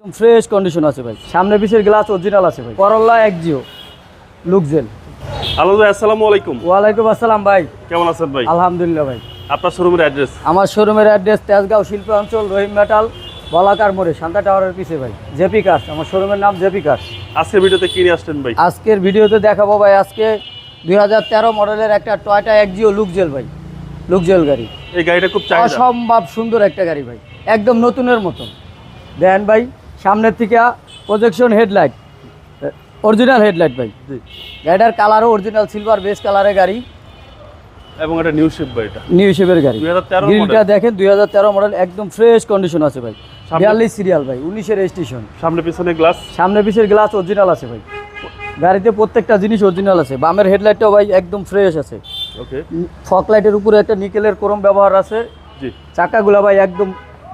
Fresh condition আছে ভাই, সামনে পিছের গ্লাস অরিজিনাল আছে ভাই। করল্লা এক্সিও লুকজেল। হ্যালো ভাই, আসসালামু আলাইকুম। ওয়ালাইকুম আসসালাম ভাই, কেমন আছেন ভাই? আলহামদুলিল্লাহ ভাই। আপনার শোরুমের অ্যাড্রেস? আমার শোরুমের অ্যাড্রেস তেজগাঁও শিল্পাঞ্চল, রহিম মেটাল, বলাকার মোড়ে, শান্তা টাওয়ারের পিছে ভাই, জেপি কার্স। আমার শোরুমের নাম জেপি কার্স। আজকের ভিডিওতে কি নিয়ে আসছেন ভাই? আজকের ভিডিওতে দেখাবো ভাই, আজকে 2013 মডেলের একটা টয়োটা এক্সিও লুকজেল ভাই, লুকজেল গাড়ি। এই গাড়িটা খুব চাহিদা, অসম্ভব সুন্দর একটা গাড়ি ভাই, একদম নতুনের মতন। দেন ভাই, সামনের থেকে প্রজেকশন হেডলাইট, অরিজিনাল হেডলাইট ভাই। জি। গাড়িটার কালারও অরিজিনাল সিলভার বেস কালারের গাড়ি এবং এটা নিউ শেপ ভাই। এটা নিউ শেপের গাড়ি। 2013 গ্রিলটা মডেল। দেখেন 2013 মডেল, একদম ফ্রেশ কন্ডিশন আছে ভাই। সামনে- 42 সিরিয়াল ভাই, 19-এর রেজিস্ট্রেশন। সামনে পিছনে গ্লাস। সামনে পিছের গ্লাস অরিজিনাল আছে ভাই। গাড়িতে প্রত্যেকটা জিনিস অরিজিনাল আছে। বামের হেডলাইটটাও ভাই একদম ফ্রেশ আছে। ওকে। ফক লাইটের উপরে একটা নিকেলের ক্রোম ব্যবহার আছে। জি। চাকাগুলা ভাই একদম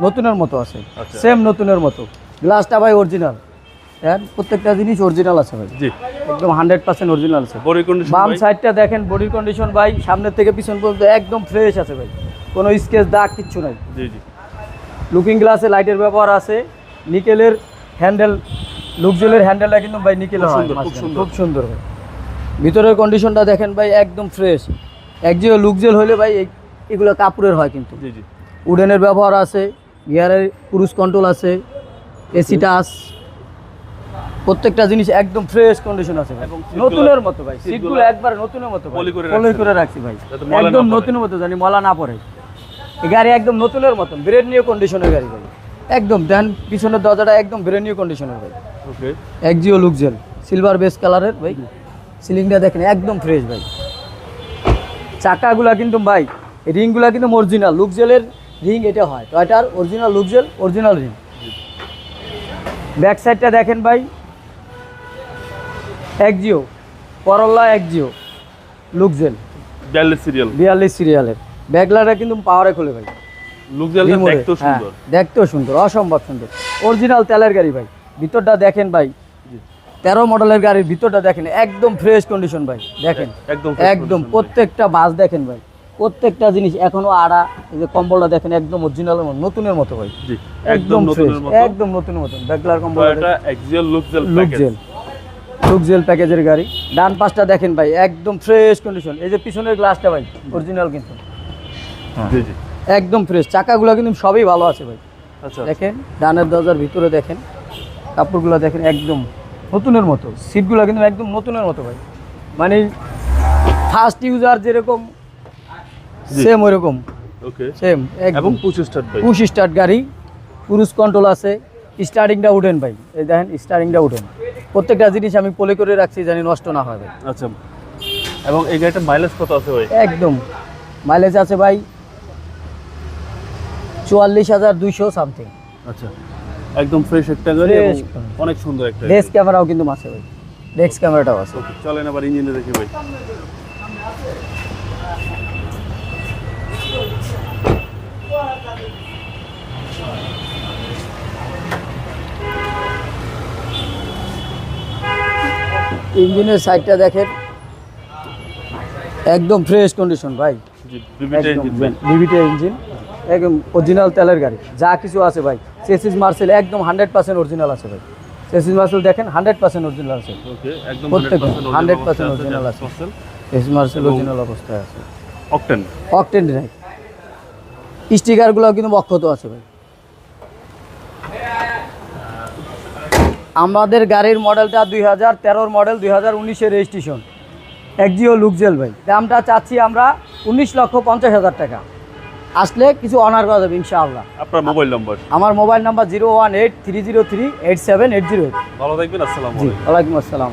নতুনের মতো আছে, আচ্ছা। সেম নতুনের মতো। গ্লাসটা ভাই অরিজিনাল, হ্যাঁ প্রত্যেকটা জিনিস অরিজিনাল আছে ভাই, জি। একদম 100% অরিজিনাল আছে। বডি কন্ডিশন বাম ভাই? সাইডটা দেখেন, বডির কন্ডিশন ভাই সামনের থেকে পিছন পর্যন্ত একদম ফ্রেশ আছে ভাই, কোনো স্কেচ দাগ কিচ্ছু নাই। জি জি। লুকিং গ্লাসে লাইটের ব্যবহার আছে। নিকেলের হ্যান্ডেল, লুকজেলের হ্যান্ডেলটা কিন্তু ভাই নিকেল হয়, সুন্দর, খুব সুন্দর। খুব সুন্দর ভাই। ভিতরের কন্ডিশনটা দেখেন ভাই একদম ফ্রেশ। একজিও লুকজেল হলে ভাই এগুলো কাপড়ের হয়, কিন্তু জি জি। উডেনের ব্যবহার আছে, গিয়ারের ক্রুজ কন্ট্রোল আছে, এসি টাচ, প্রত্যেকটা জিনিস একদম ফ্রেশ কন্ডিশন আছে ভাই, এবং সিটগুলো- নতুনের মতো ভাই। সিটগুলো সিটগুলো একবার নতুনের মতো ভাই, পলি করে পলি রাখছেন। করে রাখছি ভাই, যাতে ময়লা না একদম পড়ে। নতুনের মতো, জানি ময়লা না পড়ে। এই গাড়ি একদম নতুনের মতন, ব্রেন্ড নিউ কন্ডিশনের গাড়ি ভাই, একদম। দেন পিছনের দরজাটা একদম ব্রেন্ড নিউ কন্ডিশনের ভাই। ওকে। এক্সিও লুকজেল সিলভার বেস কালারের ভাই। সিলিংটা দেখেন একদম ফ্রেশ ভাই। চাকাগুলা কিন্তু ভাই, এই রিংগুলা কিন্তু অরিজিনাল লুকজেলের রিং, এটা হয় টয়টার অরিজিনাল লুকজেল, অরিজিনাল রিং। ব্যাক সাইডটা দেখেন ভাই, এক্সিও করল্লা এক্সিও লুকজেল 42 সিরিয়াল। 42 সিরিয়ালের। ব্যাকলাইটটা কিন্তু পাওয়ারে খোলে ভাই, লুকজেল রিমোটে। দেখতেও হ্যাঁ, সুন্দর। দেখতেও সুন্দর, অসম্ভব সুন্দর। অরিজিনাল তেলের গাড়ি ভাই। ভিতরটা দেখেন ভাই, জি। 13 মডেলের গাড়ির ভিতরটা দেখেন একদম ফ্রেশ কন্ডিশন ভাই। দেখেন একদম fresh একদম condition ভাই। প্রত্যেকটা বাস দেখেন ভাই, প্রত্যেকটা জিনিস এখনো আড়া। এই যে কম্বলটা দেখেন একদম অরিজিনালের মতো, নতুনের মতো ভাই, জি। একদম ফ্রেশ, নতুনের মতো। একদম নতুনের মতো। ব্যাকলার কম্বল, এটা এক্সিয়াল লুকজেল প্যাকেজ। লুকজেল, লুকজেল প্যাকেজের গাড়ি। ডান পাশটা দেখেন ভাই একদম ফ্রেশ কন্ডিশন। এই যে পিছনের গ্লাসটা ভাই অরিজিনাল, কিন্তু জি জি। একদম ফ্রেশ। চাকাগুলো কিন্তু সবই ভালো আছে ভাই। আচ্ছা। দেখেন ডানের দরজার ভিতরে দেখেন, কাপড়গুলো দেখেন একদম নতুনের মতো। সিটগুলো কিন্তু একদম নতুনের মতো ভাই, মানে ফার্স্ট ইউজার যেরকম জি। সেম ওইরকম, ওকে। সেম এবং একদম। 25 স্টার্ট ভাই। পুশ স্টার্ট গাড়ি, ক্রুজ কন্ট্রোল আছে, স্টার্টিংটা উঠেন ভাই। এই দেখেন স্টার্টিংটা উঠেন। প্রত্যেকটা জিনিস আমি পলি করে রাখছি, জানি নষ্ট না হয় ভাই। আচ্ছা। এবং এই গাড়িটার মাইলেজ কত আছে ভাই? একদম মাইলেজ আছে ভাই 44,200 সামথিং। আচ্ছা। একদম ফ্রেশ একটা গাড়ি এবং Fresh। অনেক সুন্দর একটা গাড়ি। ডেস্ক ক্যামেরাও কিন্তু আছে ভাই, ডেস্ক ক্যামেরাটাও আছে। ওকে, চলেন আবার ইঞ্জিনে দেখি ভাই। ইঞ্জিনের সাইডটা দেখেন একদম ফ্রেশ কন্ডিশন ভাই, জি, বিবিটা ইঞ্জিন ভাই। ভিভিটি ইঞ্জিন, একদম অরিজিনাল তেলের গাড়ি। যা কিছু আছে ভাই, চেসিস মার্সেল একদম 100% অরিজিনাল আছে ভাই। চেসিস মার্সেল দেখেন 100% অরিজিনাল আছে, ওকে, একদম প্রত্যেক 100% 100% অরিজিনাল original আছে। চেসিস মার্সেল অরিজিনাল অবস্থায় আছে, অকটেন। অকটেন নাই। স্টিকারগুলো কিন্তু অক্ষত আছে ভাই। আমাদের গাড়ির মডেলটা 2013 মডেল, 2019-এর রেজিস্ট্রেশন, এক্সিও লুকজেল ভাই। দামটা চাচ্ছি আমরা 19,50,000 টাকা। আসলে কিছু অনার করা যাবে ইনশাআল্লাহ। আপনার মোবাইল নাম্বার? আমার মোবাইল নাম্বার 018-303-8780। ভালো থাকবেন, আসসালামু জি, আলাইকুম। ওয়ালাইকুম আসসালাম।